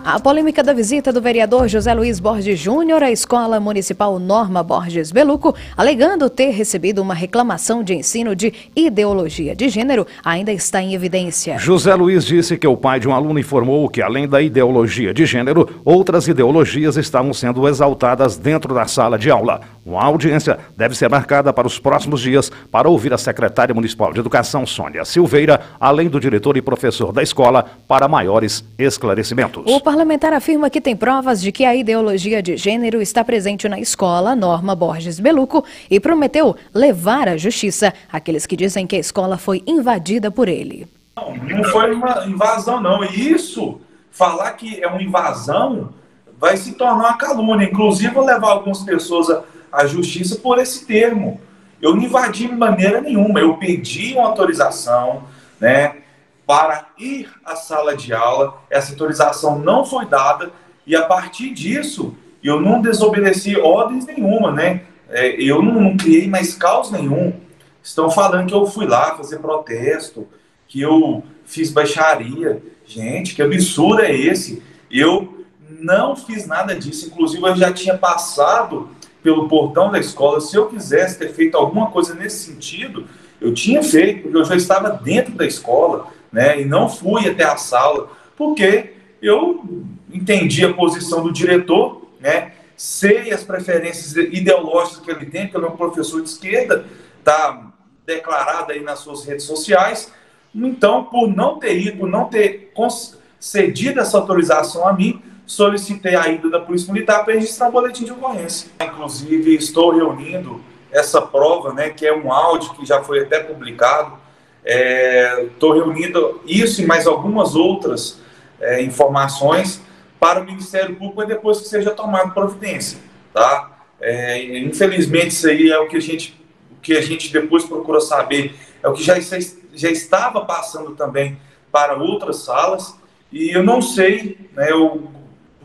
A polêmica da visita do vereador José Luiz Borges Júnior à Escola Municipal Norma Borges Bellucco, alegando ter recebido uma reclamação de ensino de ideologia de gênero, ainda está em evidência. José Luiz disse que o pai de um aluno informou que, além da ideologia de gênero, outras ideologias estavam sendo exaltadas dentro da sala de aula. Uma audiência deve ser marcada para os próximos dias para ouvir a secretária municipal de Educação, Sônia Silveira, além do diretor e professor da escola, para maiores esclarecimentos. O parlamentar afirma que tem provas de que a ideologia de gênero está presente na escola Norma Borges Bellucco e prometeu levar à justiça aqueles que dizem que a escola foi invadida por ele. Não foi uma invasão, não. E isso, falar que é uma invasão, vai se tornar uma calúnia. Inclusive, vou levar algumas pessoas à justiça por esse termo. Eu não invadi de maneira nenhuma. Eu pedi uma autorização, né, para ir à sala de aula. Essa autorização não foi dada e, a partir disso, eu não desobedeci ordens nenhuma, né? Eu não criei mais caos nenhum. Estão falando que eu fui lá fazer protesto, que eu fiz baixaria. Gente, que absurdo é esse? Eu não fiz nada disso. Inclusive, eu já tinha passado pelo portão da escola. Se eu quisesse ter feito alguma coisa nesse sentido, eu tinha feito, porque eu já estava dentro da escola, né, e não fui até a sala, porque eu entendi a posição do diretor, né, sei as preferências ideológicas que ele tem, porque ele é um professor de esquerda, está declarado aí nas suas redes sociais. Então, por não ter ido, por não ter concedido essa autorização a mim, solicitei a ida da Polícia Militar para registrar um boletim de ocorrência. Inclusive, estou reunindo essa prova, né, que é um áudio que já foi até publicado. Estou reunindo isso e mais algumas outras informações para o Ministério Público depois que seja tomada providência, tá? Infelizmente, isso aí é o que a gente depois procura saber, é o que já estava passando também para outras salas, e eu não sei, né,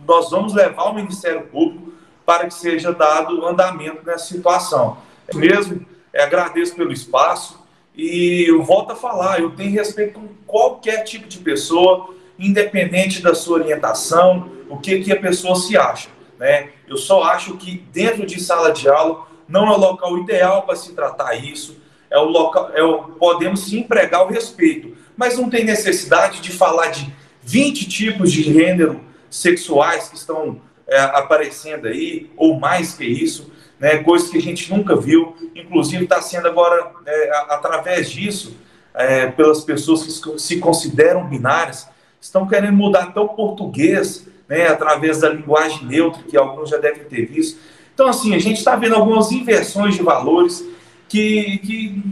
nós vamos levar ao Ministério Público para que seja dado andamento nessa situação. Mesmo, agradeço pelo espaço e eu volto a falar, eu tenho respeito com qualquer tipo de pessoa, independente da sua orientação, o que a pessoa se acha, né? Eu só acho que dentro de sala de aula não é o local ideal para se tratar isso, podemos sim empregar o respeito, mas não tem necessidade de falar de 20 tipos de gênero sexuais que estão aparecendo aí, ou mais que isso, né, coisas que a gente nunca viu. Inclusive está sendo agora, através disso, pelas pessoas que se consideram binárias, estão querendo mudar até o português, né, através da linguagem neutra, que alguns já devem ter visto. Então, assim, a gente está vendo algumas inversões de valores que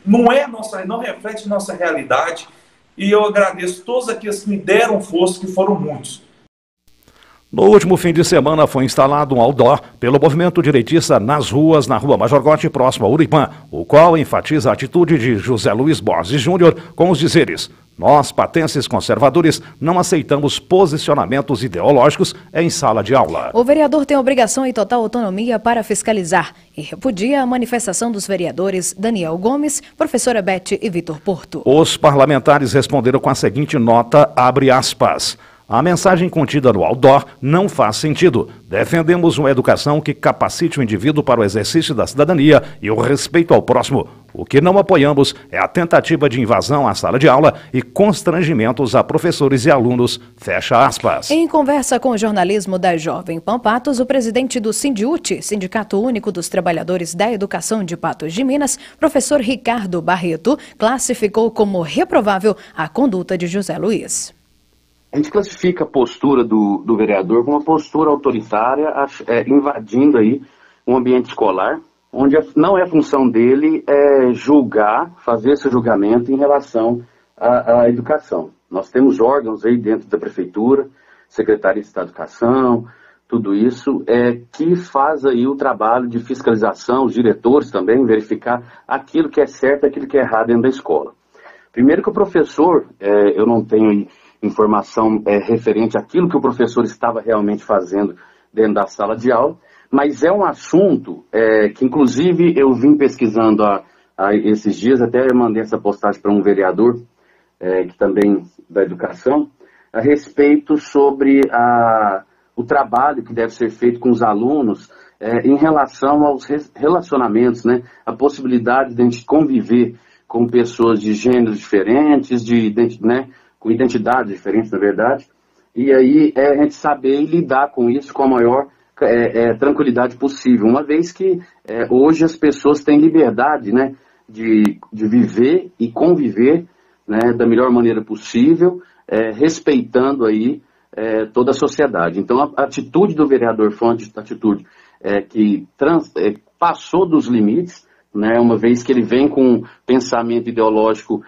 não reflete nossa realidade, e eu agradeço todos aqueles que me deram força, que foram muitos. No último fim de semana foi instalado um outdoor pelo movimento direitista nas ruas, na Rua Major Gotti, próximo a Uripã, o qual enfatiza a atitude de José Luiz Borges Júnior com os dizeres: nós, patenses conservadores, não aceitamos posicionamentos ideológicos em sala de aula. O vereador tem obrigação e total autonomia para fiscalizar e repudia a manifestação dos vereadores Daniel Gomes, professora Beth e Vitor Porto. Os parlamentares responderam com a seguinte nota, abre aspas: a mensagem contida no outdoor não faz sentido. Defendemos uma educação que capacite o indivíduo para o exercício da cidadania e o respeito ao próximo. O que não apoiamos é a tentativa de invasão à sala de aula e constrangimentos a professores e alunos. Fecha aspas. Em conversa com o jornalismo da Jovem Pan Patos, o presidente do Sindiúti, Sindicato Único dos Trabalhadores da Educação de Patos de Minas, professor Ricardo Barreto, classificou como reprovável a conduta de José Luiz. A gente classifica a postura do vereador como uma postura autoritária, invadindo aí um ambiente escolar, onde não é função dele julgar, fazer esse julgamento em relação à educação. Nós temos órgãos aí dentro da prefeitura, Secretaria de Educação, tudo isso, que faz aí o trabalho de fiscalização, os diretores também, verificar aquilo que é certo e aquilo que é errado dentro da escola. Primeiro que o professor, eu não tenho informação referente àquilo que o professor estava realmente fazendo dentro da sala de aula, mas é um assunto que, inclusive, eu vim pesquisando há esses dias, até eu mandei essa postagem para um vereador, que também da educação, a respeito sobre o trabalho que deve ser feito com os alunos em relação aos relacionamentos, né? A possibilidade de a gente conviver com pessoas de gêneros diferentes, com identidades diferentes, na verdade, e aí a gente saber lidar com isso com a maior tranquilidade possível, uma vez que hoje as pessoas têm liberdade, né, de viver e conviver, né, da melhor maneira possível, respeitando aí toda a sociedade. Então a atitude do vereador foi uma atitude que passou dos limites, né, uma vez que ele vem com um pensamento ideológico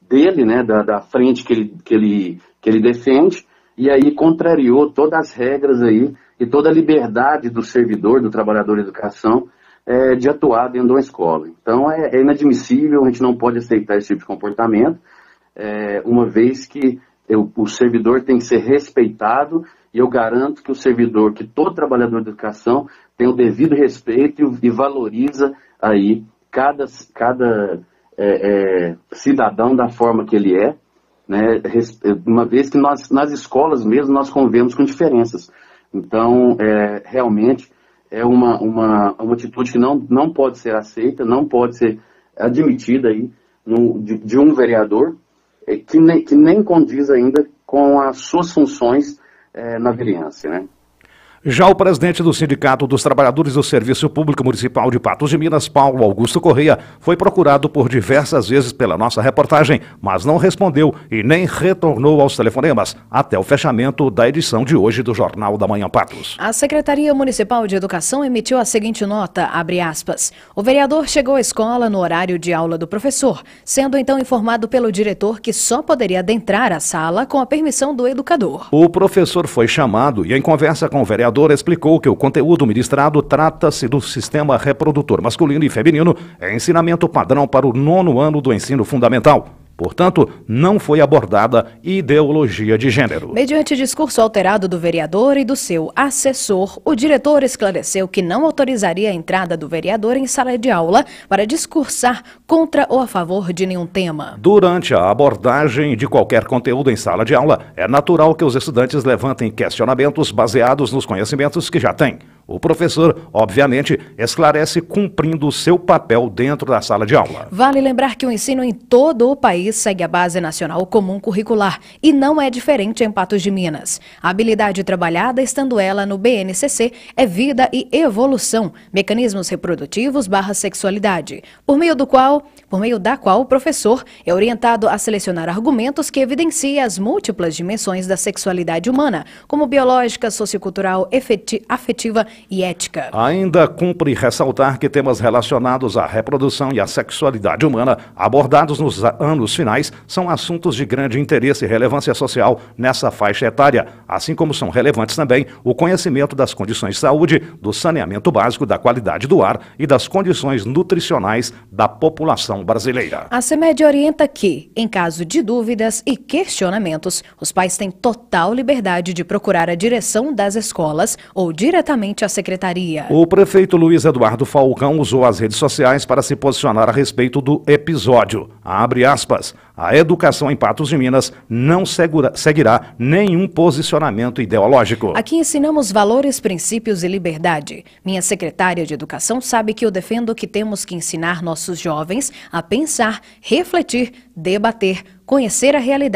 dele, né, da frente que ele defende, e aí contrariou todas as regras aí e toda a liberdade do servidor, do trabalhador de educação, de atuar dentro de uma escola. Então é inadmissível, a gente não pode aceitar esse tipo de comportamento, uma vez que o servidor tem que ser respeitado, e eu garanto que que todo trabalhador de educação tem o devido respeito e valoriza aí cada cidadão da forma que ele é, né, uma vez que nas escolas mesmo nós convivemos com diferenças. Então, realmente é uma atitude que não pode ser aceita, não pode ser admitida aí de um vereador que nem condiz ainda com as suas funções na vereança, né? Já o presidente do Sindicato dos Trabalhadores do Serviço Público Municipal de Patos de Minas, Paulo Augusto Correia, foi procurado por diversas vezes pela nossa reportagem, mas não respondeu e nem retornou aos telefonemas até o fechamento da edição de hoje do Jornal da Manhã Patos. A Secretaria Municipal de Educação emitiu a seguinte nota, abre aspas, o vereador chegou à escola no horário de aula do professor, sendo então informado pelo diretor que só poderia adentrar a sala com a permissão do educador. O professor foi chamado e, em conversa com o vereador, explicou que o conteúdo ministrado trata-se do sistema reprodutor masculino e feminino, ensinamento padrão para o 9º ano do ensino fundamental. Portanto, não foi abordada ideologia de gênero. Mediante discurso alterado do vereador e do seu assessor, o diretor esclareceu que não autorizaria a entrada do vereador em sala de aula para discursar contra ou a favor de nenhum tema. Durante a abordagem de qualquer conteúdo em sala de aula, é natural que os estudantes levantem questionamentos baseados nos conhecimentos que já têm. O professor, obviamente, esclarece cumprindo seu papel dentro da sala de aula. Vale lembrar que o ensino em todo o país segue a Base Nacional Comum Curricular e não é diferente em Patos de Minas. A habilidade trabalhada, estando ela no BNCC, é vida e evolução, mecanismos reprodutivos / sexualidade, por meio da qual o professor é orientado a selecionar argumentos que evidenciem as múltiplas dimensões da sexualidade humana, como biológica, sociocultural, afetiva e ética. Ainda cumpre ressaltar que temas relacionados à reprodução e à sexualidade humana, abordados nos anos finais, são assuntos de grande interesse e relevância social nessa faixa etária, assim como são relevantes também o conhecimento das condições de saúde, do saneamento básico, da qualidade do ar e das condições nutricionais da população brasileira. A CEMED orienta que, em caso de dúvidas e questionamentos, os pais têm total liberdade de procurar a direção das escolas ou diretamente a secretaria. O prefeito Luiz Eduardo Falcão usou as redes sociais para se posicionar a respeito do episódio. Abre aspas, a educação em Patos de Minas não seguirá nenhum posicionamento ideológico. Aqui ensinamos valores, princípios e liberdade. Minha secretária de Educação sabe que eu defendo que temos que ensinar nossos jovens a pensar, refletir, debater, conhecer a realidade